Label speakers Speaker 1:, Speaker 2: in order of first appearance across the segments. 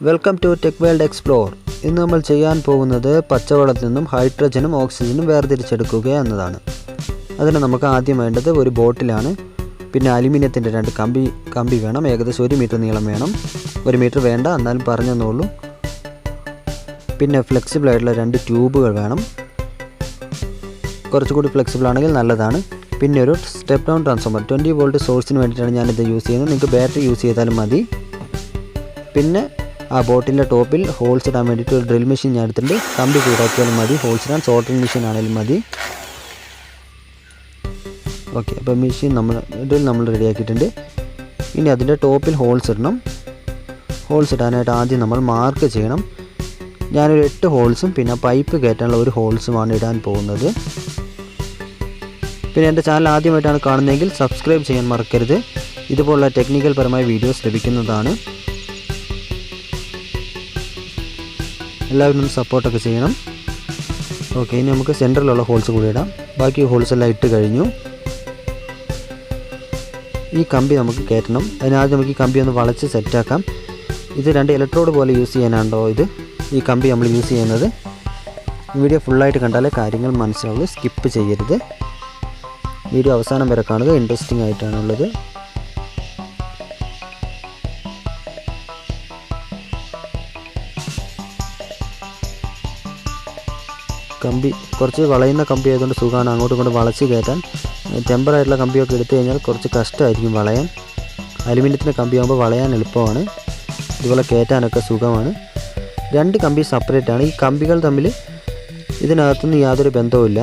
Speaker 1: Welcome to tech world explore. ഇന്ന് നമ്മൾ ചെയ്യാൻ പോകുന്നത് പച്ചവെള്ളത്തിൽ നിന്നും ഹൈഡ്രജനും ഓക്സിജനും വേർതിരിച്ചെടുക്കുക എന്നതാണ്. അതിന് നമുക്ക് ആദ്യം വേണ്ടത് ഒരു ബോട്ടിലാണ്, പിന്നെ അലുമിനിയത്തിൻ്റെ 2 കമ്പി വേണം. ഏകദേശം 1 മീറ്റർ നീളം വേണം. 1 മീറ്റർ വേണ്ട, എന്നാലും പറഞ്ഞെന്നുള്ളൂ. പിന്നെ ഫ്ലെക്സിബിൾ ആയിട്ടുള്ള 2 ട്യൂബുകൾ വേണം. കുറച്ചുകൂടി ഫ്ലെക്സിബിൾ ആണെങ്കിൽ നല്ലതാണ്. പിന്നെ ഒരു സ്റ്റെപ്പ് ഡൗൺ ട്രാൻസ്ഫോമർ 20 വോൾട്ട് സോഴ്സിന് വേണ്ടിയിട്ടാണ് ഞാനിത് യൂസ് ചെയ്യുന്നത്. നിങ്ങൾക്ക് ബാറ്ററി യൂസ് ചെയ്താലും മതി. പിന്നെ ആ ബോട്ടിൻ്റെ ടോപ്പിൽ ഹോൾസ് ഇടാൻ വേണ്ടിയിട്ട് ഒരു ഡ്രിൽ മെഷീൻ ഞാൻ എടുത്തിട്ടുണ്ട്. കമ്പി ചൂടാക്കിയാലും മതി, ഹോൾസ് ഇടാൻ സോൾഡറിങ് മെഷീൻ ആണെങ്കിലും മതി. ഓക്കെ, അപ്പോൾ മെഷീൻ നമ്മൾ റെഡിയാക്കിയിട്ടുണ്ട്. ഇനി അതിൻ്റെ ടോപ്പിൽ ഹോൾസ് ഇടണം. ഹോൾസ് ഇടാനായിട്ട് ആദ്യം നമ്മൾ മാർക്ക് ചെയ്യണം. ഞാനൊരു 8 ഹോൾസും പിന്നെ പൈപ്പ് കയറ്റാനുള്ള ഒരു ഹോൾസുമാണ് ഇടാൻ പോകുന്നത്. പിന്നെ എൻ്റെ ചാനൽ ആദ്യമായിട്ടാണ് കാണുന്നതെങ്കിൽ സബ്സ്ക്രൈബ് ചെയ്യാൻ മറക്കരുത്. ഇതുപോലുള്ള ടെക്നിക്കൽ പരമായ വീഡിയോസ് ലഭിക്കുന്നതാണ്. എല്ലാവരും സപ്പോർട്ടൊക്കെ ചെയ്യണം. ഓക്കെ, ഇനി നമുക്ക് സെൻറ്ററിലുള്ള ഹോൾസ് കൂടി ഇടാം. ബാക്കി ഹോൾസ് എല്ലാം ഇട്ട് കഴിഞ്ഞു. ഈ കമ്പി നമുക്ക് കയറ്റണം. അതിനാദ്യം നമുക്ക് ഈ കമ്പി ഒന്ന് വളച്ച് സെറ്റാക്കാം. ഇത് 2 ഇലക്ട്രോഡ് പോലെ യൂസ് ചെയ്യാനാണോ ഈ കമ്പി നമ്മൾ യൂസ് ചെയ്യുന്നത്. വീഡിയോ ഫുള്ളായിട്ട് കണ്ടാലേ കാര്യങ്ങൾ മനസ്സിലാവുള്ളൂ. സ്കിപ്പ് ചെയ്യരുത്. വീഡിയോ അവസാനം വരെ കാണുക, ഇൻട്രസ്റ്റിംഗ് ആയിട്ടാണുള്ളത്. കമ്പി കുറച്ച് വളയുന്ന കമ്പി ആയതുകൊണ്ട് സുഖമാണ് അങ്ങോട്ടും ഇങ്ങോട്ടും വളച്ച് കയറ്റാൻ. ടെമ്പറായിട്ടുള്ള കമ്പിയൊക്കെ എടുത്തു കഴിഞ്ഞാൽ കുറച്ച് കഷ്ടമായിരിക്കും വളയാൻ. അലുമിനിയത്തിൻ്റെ കമ്പിയാകുമ്പോൾ വളയാൻ എളുപ്പമാണ്, ഇതുപോലെ കയറ്റാനൊക്കെ സുഖമാണ്. 2 കമ്പി സെപ്പറേറ്റാണ്. ഈ കമ്പികൾ തമ്മിൽ ഇതിനകത്തുനിന്ന് യാതൊരു ബന്ധവുമില്ല.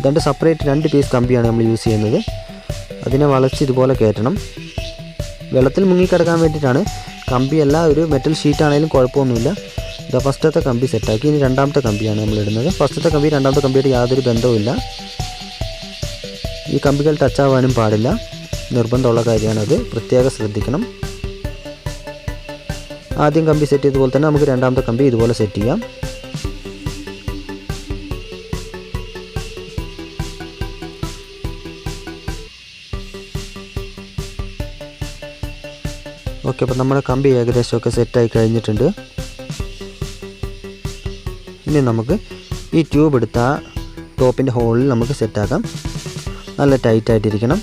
Speaker 1: 2 സെപ്പറേറ്റ് 2 പീസ് കമ്പിയാണ് നമ്മൾ യൂസ് ചെയ്യുന്നത്. അതിനെ വളച്ച് ഇതുപോലെ കയറ്റണം. വെള്ളത്തിൽ മുങ്ങിക്കിടക്കാൻ വേണ്ടിയിട്ടാണ്. കമ്പിയല്ല, ഒരു മെറ്റൽ ഷീറ്റാണെങ്കിലും കുഴപ്പമൊന്നുമില്ല. ഇത് ഫസ്റ്റത്തെ കമ്പി സെറ്റാക്കി. ഇനി 2ാമത്തെ കമ്പിയാണ് നമ്മൾ ഇടുന്നത്. ഫസ്റ്റത്തെ കമ്പി 2ാമത്തെ കമ്പിയായിട്ട് യാതൊരു ബന്ധവുമില്ല. ഈ കമ്പികൾ ടച്ച് ആവാനും പാടില്ല, നിർബന്ധമുള്ള കാര്യമാണത്, പ്രത്യേകം ശ്രദ്ധിക്കണം. ആദ്യം കമ്പി സെറ്റ് ചെയ്തതുപോലെ തന്നെ നമുക്ക് 2ാമത്തെ കമ്പി ഇതുപോലെ സെറ്റ് ചെയ്യാം. ഓക്കെ, അപ്പോൾ നമ്മുടെ കമ്പി ഏകദേശമൊക്കെ സെറ്റായി കഴിഞ്ഞിട്ടുണ്ട്. ഇനി നമുക്ക് ഈ ട്യൂബ് എടുത്ത ടോപ്പിൻ്റെ ഹോളിൽ നമുക്ക് സെറ്റാക്കാം. നല്ല ടൈറ്റായിട്ടിരിക്കണം.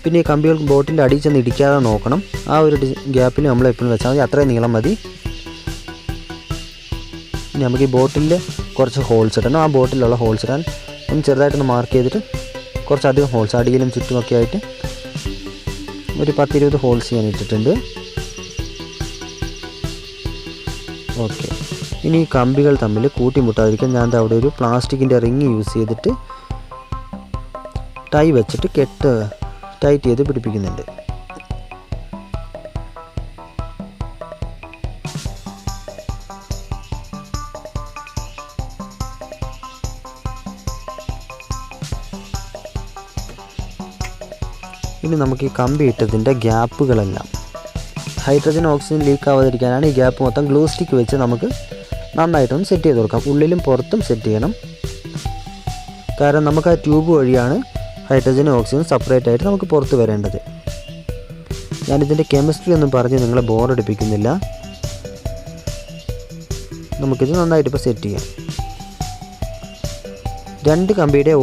Speaker 1: പിന്നെ ഈ കമ്പികൾ ബോട്ടിൻ്റെ അടിയിൽ ചെന്ന് ഇടിക്കാതെ നോക്കണം. ആ ഒരു ഗ്യാപ്പിൽ നമ്മൾ എപ്പോഴും വെച്ചാൽ മതി, അത്രയും നീളം മതി. ഇനി നമുക്ക് ഈ ബോട്ടിൽ കുറച്ച് ഹോൾസ് ഇടണം. ആ ബോട്ടിലുള്ള ഹോൾസ് ഇടാൻ ഒന്ന് ചെറുതായിട്ടൊന്ന് മാർക്ക് ചെയ്തിട്ട് കുറച്ചധികം ഹോൾസ് അടിയിലും ചുറ്റുമൊക്കെ ആയിട്ട് ഒരു 10-20 ഹോൾസ് ഞാൻ ഇട്ടിട്ടുണ്ട്. ഓക്കെ, ഇനി ഈ കമ്പികൾ തമ്മിൽ കൂട്ടിമുട്ടാതിരിക്കാൻ ഞാൻ അവിടെ ഒരു പ്ലാസ്റ്റിക്കിൻ്റെ റിങ് യൂസ് ചെയ്തിട്ട് ടൈ വെച്ചിട്ട് ടൈറ്റ് ചെയ്ത് പിടിപ്പിക്കുന്നുണ്ട്. ഇനി നമുക്ക് ഈ കമ്പി ഇട്ടതിൻ്റെ ഗ്യാപ്പുകളെല്ലാം ഹൈഡ്രജൻ ഓക്സിജൻ ലീക്ക് ആവാതിരിക്കാനാണ് ഈ ഗ്യാപ്പ് മൊത്തം ഗ്ലൂ സ്റ്റിക്ക് വെച്ച് നമുക്ക് നന്നായിട്ടൊന്ന് സെറ്റ് ചെയ്ത് കൊടുക്കാം. ഉള്ളിലും പുറത്തും സെറ്റ് ചെയ്യണം. കാരണം നമുക്ക് ആ ട്യൂബ് വഴിയാണ് ഹൈഡ്രജനും ഓക്സിജനും സെപ്പറേറ്റ് ആയിട്ട് നമുക്ക് പുറത്ത് വരേണ്ടത്. ഞാനിതിൻ്റെ കെമിസ്ട്രി ഒന്നും പറഞ്ഞ് നിങ്ങളെ ബോറടിപ്പിക്കുന്നില്ല. നമുക്കിത് നന്നായിട്ട് ഇപ്പോൾ സെറ്റ് ചെയ്യാം. 2 കമ്പിയുടെ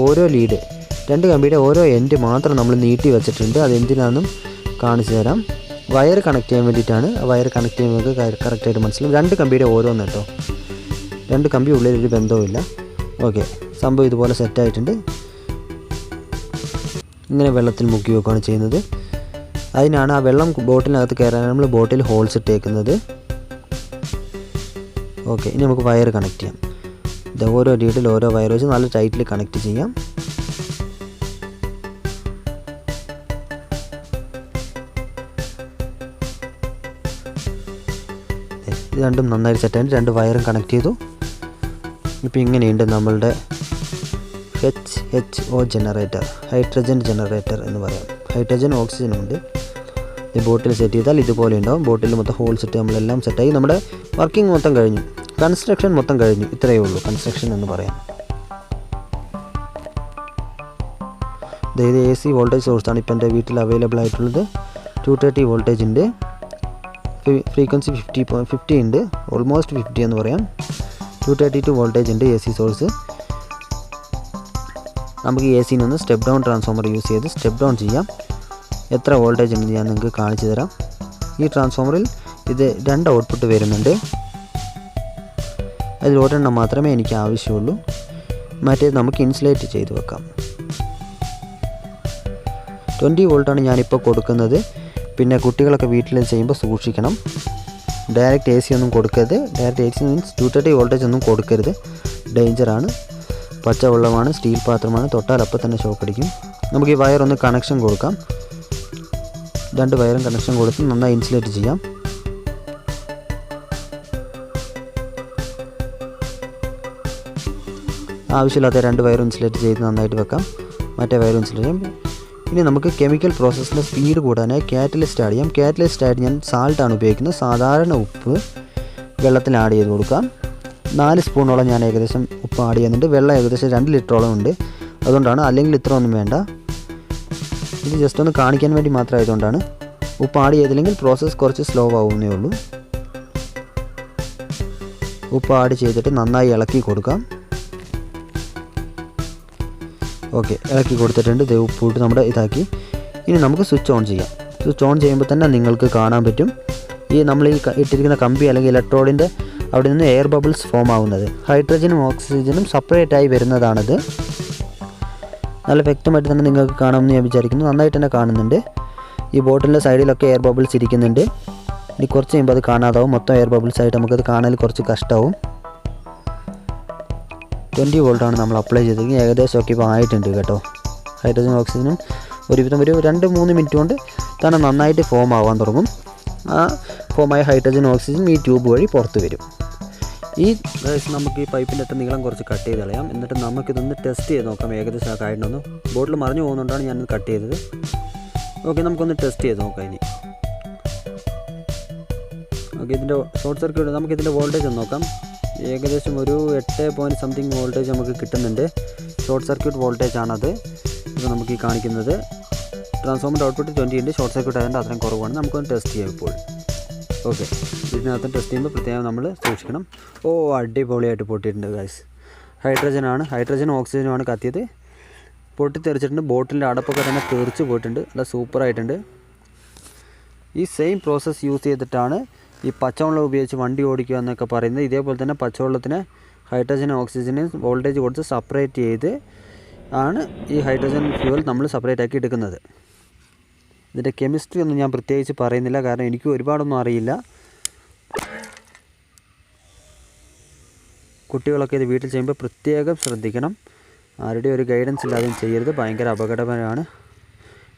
Speaker 1: ഓരോ എൻഡ് മാത്രം നമ്മൾ നീട്ടി വെച്ചിട്ടുണ്ട്. അതെന്തിനാണെന്നും കാണിച്ചു തരാം. വയർ കണക്ട് ചെയ്യാൻ വേണ്ടിയിട്ടാണ്. വയർ കണക്ട് ചെയ്യുമ്പോൾ കറക്റ്റായിട്ട് മനസ്സിലാവും. 2 കമ്പിയുടെ ഓരോന്ന് കേട്ടോ. 2 കമ്പി ഉള്ളിലൊരു ബന്ധവുമില്ല. ഓക്കെ, സംഭവം ഇതുപോലെ സെറ്റായിട്ടുണ്ട്. ഇങ്ങനെ വെള്ളത്തിൽ മുക്കി വെക്കുകയാണ് ചെയ്യുന്നത്. അതിനാണ് ആ വെള്ളം ബോട്ടിനകത്ത് കയറാനാണ് നമ്മൾ ബോട്ടിൽ ഹോൾസ് ഇട്ടേക്കുന്നത്. ഓക്കെ, ഇനി നമുക്ക് വയർ കണക്ട് ചെയ്യാം. ഇത് ഓരോ ലീഡിൽ ഓരോ വയർ വെച്ച് നല്ല ടൈറ്റിൽ കണക്ട് ചെയ്യാം. ഇത് രണ്ടും നന്നായി സെറ്റായിട്ട് 2 വയറും കണക്ട് ചെയ്തു. ഇപ്പോൾ ഇങ്ങനെയുണ്ട് നമ്മളുടെ HHO ജനറേറ്റർ, ഹൈഡ്രജൻ ജനറേറ്റർ എന്ന് പറയാം. ഹൈഡ്രജൻ ഓക്സിജനും ഉണ്ട്. ഈ ബോട്ടിൽ സെറ്റ് ചെയ്താൽ ഇതുപോലെ ഉണ്ടാവും. ബോട്ടിൽ മൊത്തം ഹോൾസ് ഇട്ട് നമ്മളെല്ലാം സെറ്റായി. നമ്മുടെ വർക്കിംഗ് മൊത്തം കഴിഞ്ഞു, കൺസ്ട്രക്ഷൻ മൊത്തം കഴിഞ്ഞു. ഇത്രയേ ഉള്ളൂ കൺസ്ട്രക്ഷൻ എന്ന് പറയാം. അതായത് AC വോൾട്ടേജ് സോഴ്സാണ് ഇപ്പോൾ എൻ്റെ വീട്ടിൽ അവൈലബിൾ ആയിട്ടുള്ളത്. 230 വോൾട്ടേജ് ഉണ്ട്, ഫ്രീക്വൻസി 50 ഉണ്ട്, ഓൾമോസ്റ്റ് 50 എന്ന് പറയാം. 232 വോൾട്ടേജ് ഉണ്ട് AC സോഴ്സ്. നമുക്ക് AC നിന്ന് സ്റ്റെപ്പ് ഡൗൺ ട്രാൻസ്ഫോമർ യൂസ് ചെയ്ത് സ്റ്റെപ്പ് ഡൗൺ ചെയ്യാം. എത്ര വോൾട്ടേജ് ഉണ്ടെന്ന് ഞാൻ നിങ്ങൾക്ക് കാണിച്ചു തരാം. ഈ ട്രാൻസ്ഫോമറിൽ ഇത് 2 ഔട്ട്പുട്ട് വരുന്നുണ്ട്. അതിൽ ഒരെണ്ണം മാത്രമേ എനിക്ക് ആവശ്യമുള്ളൂ. മറ്റേത് നമുക്ക് ഇൻസുലേറ്റ് ചെയ്ത് വെക്കാം. 20 വോൾട്ടാണ് ഞാനിപ്പോൾ കൊടുക്കുന്നത്. പിന്നെ കുട്ടികളൊക്കെ വീട്ടിൽ ചെയ്യുമ്പോൾ സൂക്ഷിക്കണം. ഡയറക്റ്റ് AC ഒന്നും കൊടുക്കരുത്. ഡയറക്റ്റ് AC മീൻസ് 230 വോൾട്ടേജ് ഒന്നും കൊടുക്കരുത്, ഡേഞ്ചറാണ്. പച്ചവെള്ളമാണ്, സ്റ്റീൽ പാത്രമാണ്, തൊട്ടാൽ അപ്പം തന്നെ ഷോക്ക് അടിക്കും. നമുക്ക് ഈ വയർ ഒന്ന് കണക്ഷൻ കൊടുക്കാം. 2 വയറും കണക്ഷൻ കൊടുത്ത് നന്നായി ഇൻസുലേറ്റ് ചെയ്യാം. ആവശ്യമില്ലാത്ത 2 വയറും ഇൻസുലേറ്റ് ചെയ്ത് നന്നായിട്ട് വെക്കാം. മറ്റേ വയറും ഇൻസുലേറ്റ് ചെയ്യാം. ഇനി നമുക്ക് കെമിക്കൽ പ്രോസസ്സിൻ്റെ സ്പീഡ് കൂടാനായി കാറ്റലിസ്റ്റ് ആഡ് ചെയ്യാം. കാറ്റലിസ്റ്റ് ആയിട്ട് ഞാൻ സാൾട്ടാണ് ഉപയോഗിക്കുന്നത്. സാധാരണ ഉപ്പ് വെള്ളത്തിൽ ആഡ് ചെയ്ത് കൊടുക്കാം. 4 സ്പൂണോളം ഞാൻ ഏകദേശം ഉപ്പ് ആഡ് ചെയ്യുന്നുണ്ട്. വെള്ളം ഏകദേശം 2 ലിറ്ററോളം ഉണ്ട്, അതുകൊണ്ടാണ്. അല്ലെങ്കിൽ ഇത്ര ഒന്നും വേണ്ട. ഇത് ജസ്റ്റ് ഒന്ന് കാണിക്കാൻ വേണ്ടി മാത്രം ആയതുകൊണ്ടാണ്. ഉപ്പ് ആഡ് ചെയ്തില്ലെങ്കിൽ പ്രോസസ്സ് കുറച്ച് സ്ലോ ആവുന്നേ ഉള്ളൂ. ഉപ്പ് ആഡ് ചെയ്തിട്ട് നന്നായി ഇളക്കി കൊടുക്കാം. ഓക്കെ, ഇളക്കി കൊടുത്തിട്ടുണ്ട്. ഇത് ഉപ്പിട്ട് നമ്മുടെ ഇതാക്കി. ഇനി നമുക്ക് സ്വിച്ച് ഓൺ ചെയ്യാം. സ്വിച്ച് ഓൺ ചെയ്യുമ്പോൾ തന്നെ നിങ്ങൾക്ക് കാണാൻ പറ്റും നമ്മൾ ഈ ഇട്ടിരിക്കുന്ന കമ്പി അല്ലെങ്കിൽ ഇലക്ട്രോഡിൻ്റെ അവിടെ നിന്ന് എയർ ബബിൾസ് ഫോം ആവുന്നത്. ഹൈഡ്രജനും ഓക്സിജനും സെപ്പറേറ്റ് ആയി വരുന്നതാണത്. നല്ല വ്യക്തമായിട്ട് തന്നെ നിങ്ങൾക്ക് കാണാമെന്ന് ഞാൻ വിചാരിക്കുന്നു. നന്നായിട്ട് തന്നെ കാണുന്നുണ്ട്. ഈ ബോട്ടിലിൻ്റെ സൈഡിലൊക്കെ എയർ ബബിൾസ് ഇരിക്കുന്നുണ്ട്. ഇനി കുറച്ച് കഴിയുമ്പോൾ അത് കാണാതാവും. മൊത്തം എയർ ബബിൾസ് ആയിട്ട് നമുക്കത് കാണാൻ കുറച്ച് കഷ്ടമാവും. 20 വോൾട്ടാണ് നമ്മൾ അപ്ലൈ ചെയ്തിരിക്കുന്നത്. ഏകദേശമൊക്കെ ഇപ്പോൾ ആയിട്ടുണ്ട് കേട്ടോ. ഹൈഡ്രജനും ഓക്സിജനും ഒരുവിധം ഒരു 2-3 മിനിറ്റ് കൊണ്ട് തന്നെ നന്നായിട്ട് ഫോം ആവാൻ തുടങ്ങും. ആ ഫോമായ ഹൈഡ്രജനും ഓക്സിജനും ഈ ട്യൂബ് വഴി പുറത്ത് വരും. നമുക്ക് ഈ പൈപ്പിൻ്റെ അറ്റ നീളം കുറച്ച് കട്ട് ചെയ്ത് കളയാം. എന്നിട്ട് നമുക്കിതൊന്ന് ടെസ്റ്റ് ചെയ്ത് നോക്കാം. ഏകദേശം ആ കാരണമൊന്നും ബോട്ടിൽ മറിഞ്ഞു പോകുന്നതുകൊണ്ടാണ് ഞാനത് കട്ട് ചെയ്തത്. ഓക്കെ, നമുക്കൊന്ന് ടെസ്റ്റ് ചെയ്ത് നോക്കാം ഇനി. ഓക്കെ, ഇതിൻ്റെ ഷോർട്ട് സർക്യൂട്ട് നമുക്കിതിൻ്റെ വോൾട്ടേജ് ഒന്ന് നോക്കാം. ഏകദേശം ഒരു 8 വോൾട്ടേജ് നമുക്ക് കിട്ടുന്നുണ്ട്. ഷോർട്ട് സർക്യൂട്ട് വോൾട്ടേജ് ആണത്. ഇപ്പോൾ നമുക്ക് ഈ കാണിക്കുന്നത് ട്രാൻസ്ഫോമറിൻ്റെ ഔട്ട്പുട്ട് 20 ഉണ്ട്. ഷോർട്ട് സർക്യൂട്ട് ആയതുകൊണ്ട് അത്രയും കുറവാണ്. നമുക്കൊന്ന് ടെസ്റ്റ് ചെയ്യാം ഇപ്പോൾ. ഓക്കെ, ഇതിനകത്ത് ടെസ്റ്റ് ചെയ്യുമ്പോൾ പ്രത്യേകം നമ്മൾ സൂക്ഷിക്കണം. അടിപൊളിയായിട്ട് പൊട്ടിയിട്ടുണ്ട് ഗൈസ്. ഹൈഡ്രജനും ഓക്സിജനുമാണ് കത്തിയത്. പൊട്ടിത്തെറിച്ചിട്ടുണ്ട്. ബോട്ടിലിൻ്റെ അടപ്പൊക്കെ തന്നെ തെറിച്ച് പോയിട്ടുണ്ട്. നല്ല സൂപ്പറായിട്ടുണ്ട്. ഈ സെയിം പ്രോസസ്സ് യൂസ് ചെയ്തിട്ടാണ് ഈ പച്ചവെള്ളം ഉപയോഗിച്ച് വണ്ടി ഓടിക്കുക എന്നൊക്കെ പറയുന്നത്. ഇതേപോലെ തന്നെ പച്ചവെള്ളത്തിന് ഹൈഡ്രജനും ഓക്സിജനും വോൾട്ടേജ് കൊടുത്ത് സെപ്പറേറ്റ് ചെയ്ത് ആണ് ഈ ഹൈഡ്രജൻ ഫ്യൂവൽ നമ്മൾ സെപ്പറേറ്റ് ആക്കി എടുക്കുന്നത്. ഇതിൻ്റെ കെമിസ്ട്രി ഒന്നും ഞാൻ പ്രത്യേകിച്ച് പറയുന്നില്ല, കാരണം എനിക്ക് ഒരുപാടൊന്നും അറിയില്ല. കുട്ടികളൊക്കെ ഇത് വീട്ടിൽ ചെയ്യുമ്പോൾ പ്രത്യേകം ശ്രദ്ധിക്കണം. ആരുടെയും ഒരു ഗൈഡൻസ് ഇല്ലാതെയും ചെയ്യരുത്. ഭയങ്കര അപകടകരമാണ്.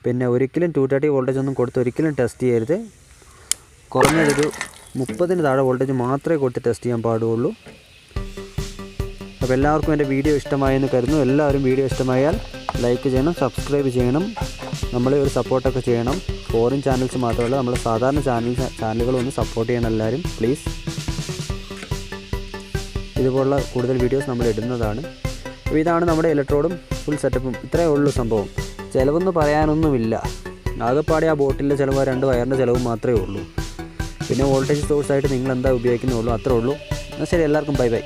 Speaker 1: പിന്നെ ഒരിക്കലും 230 വോൾട്ടേജ് ഒന്നും കൊടുത്ത് ഒരിക്കലും ടെസ്റ്റ് ചെയ്യരുത്. കുറഞ്ഞതൊരു 30 താഴെ വോൾട്ടേജ് മാത്രമേ കൊടുത്ത് ടെസ്റ്റ് ചെയ്യാൻ പാടുള്ളൂ. അപ്പോൾ എല്ലാവർക്കും എൻ്റെ വീഡിയോ ഇഷ്ടമായെന്ന് കരുതുന്നു. എല്ലാവരും വീഡിയോ ഇഷ്ടമായാൽ ലൈക്ക് ചെയ്യണം, സബ്സ്ക്രൈബ് ചെയ്യണം, നമ്മളെ ഒരു സപ്പോർട്ടൊക്കെ ചെയ്യണം. ഫോറിൻ ചാനൽസ് മാത്രമല്ല, നമ്മൾ സാധാരണ ചാനലുകളൊന്ന് സപ്പോർട്ട് ചെയ്യണം എല്ലാവരും പ്ലീസ്. ഇതുപോലുള്ള കൂടുതൽ വീഡിയോസ് നമ്മൾ ഇടുന്നതാണ്. അപ്പോൾ ഇതാണ് നമ്മുടെ ഇലക്ട്രോഡും ഫുൾ സെറ്റപ്പും. ഇത്രയേ ഉള്ളൂ സംഭവം. ചിലവൊന്നും പറയാനൊന്നുമില്ല. ആകെപ്പാടെ ആ ബോട്ടിലെ ചിലവ് 2 വയറിൻ്റെ ചിലവ് മാത്രമേ ഉള്ളൂ. പിന്നെ വോൾട്ടേജ് സോഴ്സായിട്ട് നിങ്ങൾ എന്താ ഉപയോഗിക്കുന്നുള്ളൂ, അത്രേ ഉള്ളൂ. എന്നാൽ ശരി, എല്ലാവർക്കും ബൈ ബൈ.